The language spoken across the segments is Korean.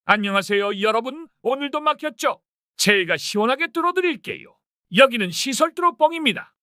안녕하세요, 여러분. 오늘도 막혔죠? 제가 시원하게 뚫어드릴게요. 여기는 시설 뚫어뻥입니다.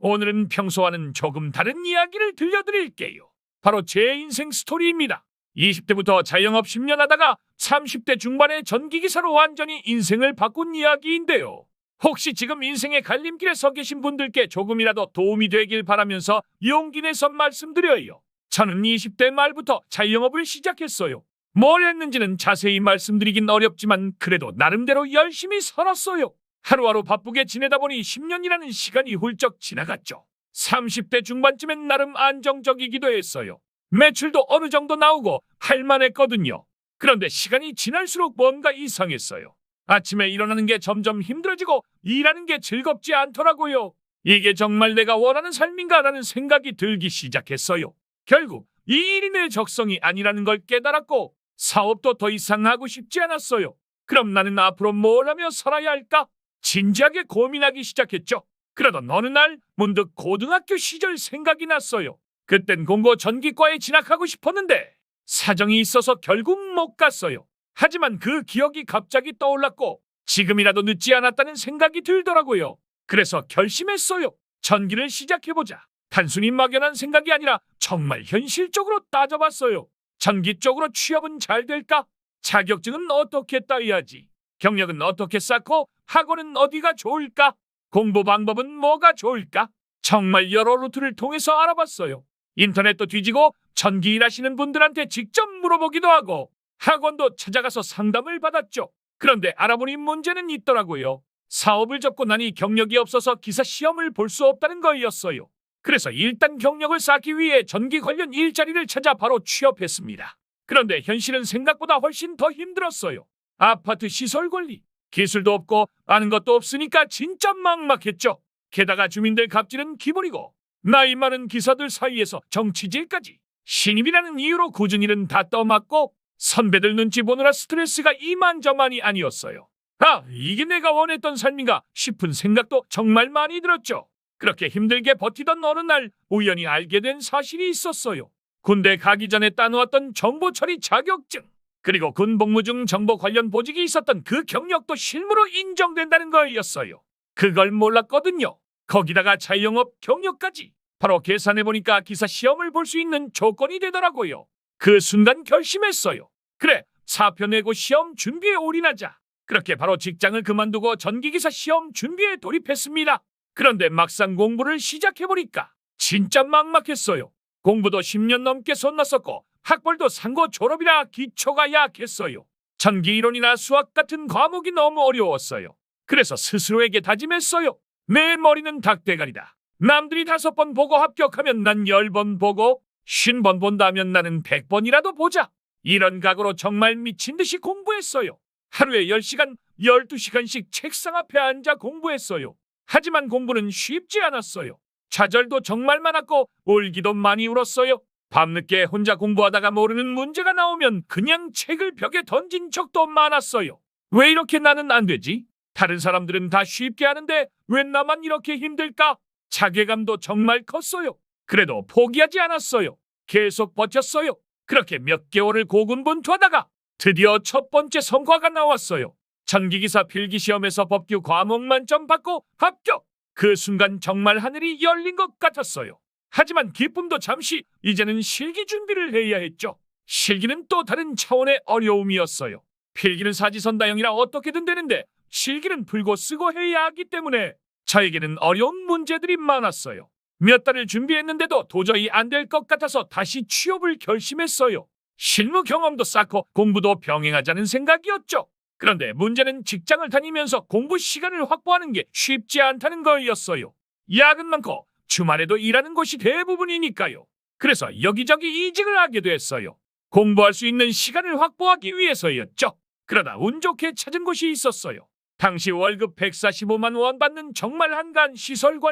오늘은 평소와는 조금 다른 이야기를 들려드릴게요. 바로 제 인생 스토리입니다. 20대부터 자영업 10년 하다가 30대 중반에 전기기사로 완전히 인생을 바꾼 이야기인데요. 혹시 지금 인생의 갈림길에 서 계신 분들께 조금이라도 도움이 되길 바라면서 용기 내서 말씀드려요. 저는 20대 말부터 자영업을 시작했어요. 뭘 했는지는 자세히 말씀드리긴 어렵지만 그래도 나름대로 열심히 살았어요. 하루하루 바쁘게 지내다 보니 10년이라는 시간이 훌쩍 지나갔죠. 30대 중반쯤엔 나름 안정적이기도 했어요. 매출도 어느 정도 나오고 할만했거든요. 그런데 시간이 지날수록 뭔가 이상했어요. 아침에 일어나는 게 점점 힘들어지고 일하는 게 즐겁지 않더라고요. 이게 정말 내가 원하는 삶인가라는 생각이 들기 시작했어요. 결국 이 일이 내 적성이 아니라는 걸 깨달았고 사업도 더 이상 하고 싶지 않았어요. 그럼 나는 앞으로 뭘 하며 살아야 할까? 진지하게 고민하기 시작했죠. 그러던 어느 날 문득 고등학교 시절 생각이 났어요. 그땐 공고 전기과에 진학하고 싶었는데 사정이 있어서 결국 못 갔어요. 하지만 그 기억이 갑자기 떠올랐고 지금이라도 늦지 않았다는 생각이 들더라고요. 그래서 결심했어요. 전기를 시작해보자. 단순히 막연한 생각이 아니라 정말 현실적으로 따져봤어요. 전기 쪽으로 취업은 잘 될까? 자격증은 어떻게 따야지? 경력은 어떻게 쌓고 학원은 어디가 좋을까? 공부 방법은 뭐가 좋을까? 정말 여러 루트를 통해서 알아봤어요. 인터넷도 뒤지고 전기 일하시는 분들한테 직접 물어보기도 하고 학원도 찾아가서 상담을 받았죠. 그런데 알아보니 문제는 있더라고요. 사업을 접고 나니 경력이 없어서 기사 시험을 볼 수 없다는 거였어요. 그래서 일단 경력을 쌓기 위해 전기 관련 일자리를 찾아 바로 취업했습니다. 그런데 현실은 생각보다 훨씬 더 힘들었어요. 아파트 시설 관리, 기술도 없고 아는 것도 없으니까 진짜 막막했죠. 게다가 주민들 갑질은 기본이고 나이 많은 기사들 사이에서 정치질까지 신입이라는 이유로 굳은 일은 다 떠맡고 선배들 눈치 보느라 스트레스가 이만저만이 아니었어요. 아, 이게 내가 원했던 삶인가 싶은 생각도 정말 많이 들었죠. 그렇게 힘들게 버티던 어느 날 우연히 알게 된 사실이 있었어요. 군대 가기 전에 따놓았던 정보 처리 자격증, 그리고 군 복무 중 정보 관련 보직이 있었던 그 경력도 실무로 인정된다는 거였어요. 그걸 몰랐거든요. 거기다가 자영업 경력까지. 바로 계산해보니까 기사 시험을 볼 수 있는 조건이 되더라고요. 그 순간 결심했어요. 그래, 사표 내고 시험 준비에 올인하자. 그렇게 바로 직장을 그만두고 전기기사 시험 준비에 돌입했습니다. 그런데 막상 공부를 시작해보니까 진짜 막막했어요. 공부도 10년 넘게 손났었고 학벌도 상고 졸업이라 기초가 약했어요. 전기 이론이나 수학 같은 과목이 너무 어려웠어요. 그래서 스스로에게 다짐했어요. 내 머리는 닭대가리다. 남들이 5번 보고 합격하면 난 10번 보고 50번 본다면 나는 100번이라도 보자. 이런 각오로 정말 미친 듯이 공부했어요. 하루에 10시간, 12시간씩 책상 앞에 앉아 공부했어요. 하지만 공부는 쉽지 않았어요. 좌절도 정말 많았고 울기도 많이 울었어요. 밤늦게 혼자 공부하다가 모르는 문제가 나오면 그냥 책을 벽에 던진 적도 많았어요. 왜 이렇게 나는 안 되지? 다른 사람들은 다 쉽게 하는데 왜 나만 이렇게 힘들까? 자괴감도 정말 컸어요. 그래도 포기하지 않았어요. 계속 버텼어요. 그렇게 몇 개월을 고군분투하다가 드디어 첫 번째 성과가 나왔어요. 전기기사 필기시험에서 법규 과목 만점 받고 합격! 그 순간 정말 하늘이 열린 것 같았어요. 하지만 기쁨도 잠시, 이제는 실기 준비를 해야 했죠. 실기는 또 다른 차원의 어려움이었어요. 필기는 사지선다형이라 어떻게든 되는데 실기는 풀고 쓰고 해야 하기 때문에 저에게는 어려운 문제들이 많았어요. 몇 달을 준비했는데도 도저히 안 될 것 같아서 다시 취업을 결심했어요. 실무 경험도 쌓고 공부도 병행하자는 생각이었죠. 그런데 문제는 직장을 다니면서 공부 시간을 확보하는 게 쉽지 않다는 거였어요. 야근 많고 주말에도 일하는 곳이 대부분이니까요. 그래서 여기저기 이직을 하게 됐어요. 공부할 수 있는 시간을 확보하기 위해서였죠. 그러다 운 좋게 찾은 곳이 있었어요. 당시 월급 145만 원 받는 정말 한간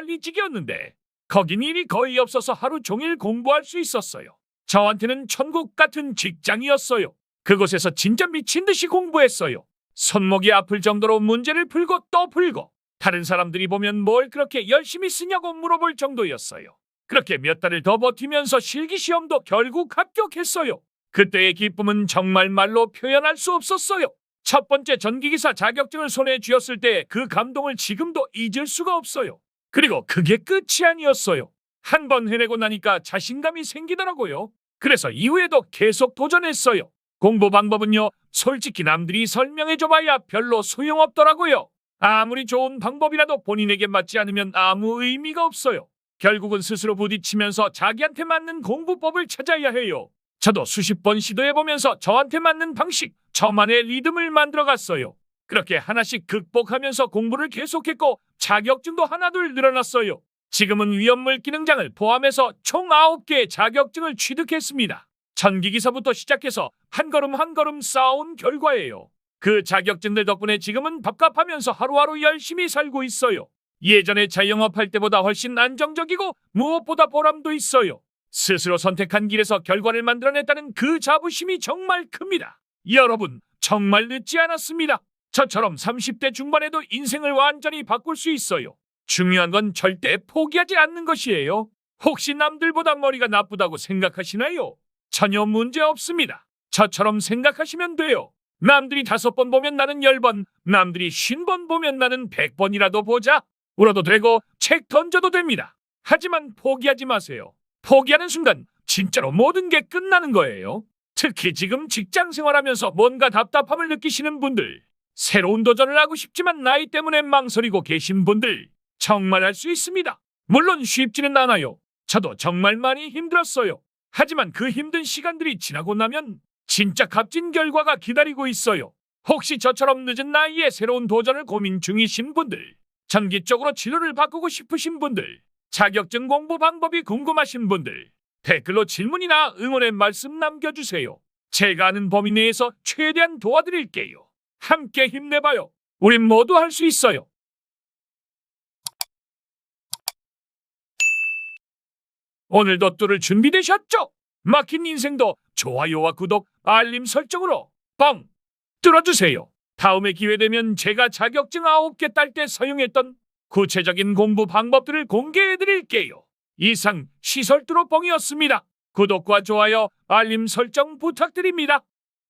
시설관리직이었는데 거긴 일이 거의 없어서 하루 종일 공부할 수 있었어요. 저한테는 천국 같은 직장이었어요. 그곳에서 진짜 미친 듯이 공부했어요. 손목이 아플 정도로 문제를 풀고 또 풀고 다른 사람들이 보면 뭘 그렇게 열심히 쓰냐고 물어볼 정도였어요. 그렇게 몇 달을 더 버티면서 실기시험도 결국 합격했어요. 그때의 기쁨은 정말 말로 표현할 수 없었어요. 첫 번째 전기기사 자격증을 손에 쥐었을 때 그 감동을 지금도 잊을 수가 없어요. 그리고 그게 끝이 아니었어요. 한 번 해내고 나니까 자신감이 생기더라고요. 그래서 이후에도 계속 도전했어요. 공부 방법은요, 솔직히 남들이 설명해줘봐야 별로 소용없더라고요. 아무리 좋은 방법이라도 본인에게 맞지 않으면 아무 의미가 없어요. 결국은 스스로 부딪히면서 자기한테 맞는 공부법을 찾아야 해요. 저도 수십 번 시도해보면서 저한테 맞는 방식, 저만의 리듬을 만들어갔어요. 그렇게 하나씩 극복하면서 공부를 계속했고 자격증도 하나둘 늘어났어요. 지금은 위험물 기능장을 포함해서 총 9개의 자격증을 취득했습니다. 전기기사부터 시작해서 한 걸음 한 걸음 쌓아온 결과예요. 그 자격증들 덕분에 지금은 밥값하면서 하루하루 열심히 살고 있어요. 예전에 자영업할 때보다 훨씬 안정적이고 무엇보다 보람도 있어요. 스스로 선택한 길에서 결과를 만들어냈다는 그 자부심이 정말 큽니다. 여러분, 정말 늦지 않았습니다. 저처럼 30대 중반에도 인생을 완전히 바꿀 수 있어요. 중요한 건 절대 포기하지 않는 것이에요. 혹시 남들보다 머리가 나쁘다고 생각하시나요? 전혀 문제 없습니다. 저처럼 생각하시면 돼요. 남들이 5번 보면 나는 10번, 남들이 50번 보면 나는 100번이라도 보자. 울어도 되고 책 던져도 됩니다. 하지만 포기하지 마세요. 포기하는 순간 진짜로 모든 게 끝나는 거예요. 특히 지금 직장 생활하면서 뭔가 답답함을 느끼시는 분들, 새로운 도전을 하고 싶지만 나이 때문에 망설이고 계신 분들, 정말 할 수 있습니다. 물론 쉽지는 않아요. 저도 정말 많이 힘들었어요. 하지만 그 힘든 시간들이 지나고 나면 진짜 값진 결과가 기다리고 있어요. 혹시 저처럼 늦은 나이에 새로운 도전을 고민 중이신 분들, 전기 쪽으로 진로를 바꾸고 싶으신 분들, 자격증 공부 방법이 궁금하신 분들, 댓글로 질문이나 응원의 말씀 남겨주세요. 제가 아는 범위 내에서 최대한 도와드릴게요. 함께 힘내봐요. 우린 모두 할 수 있어요. 오늘도 뚫을 준비되셨죠? 막힌 인생도 좋아요와 구독, 알림 설정으로 뻥 뚫어주세요. 다음에 기회되면 제가 자격증 9개 딸 때 사용했던 구체적인 공부 방법들을 공개해드릴게요. 이상 시설뚜로뻥이었습니다. 구독과 좋아요, 알림 설정 부탁드립니다.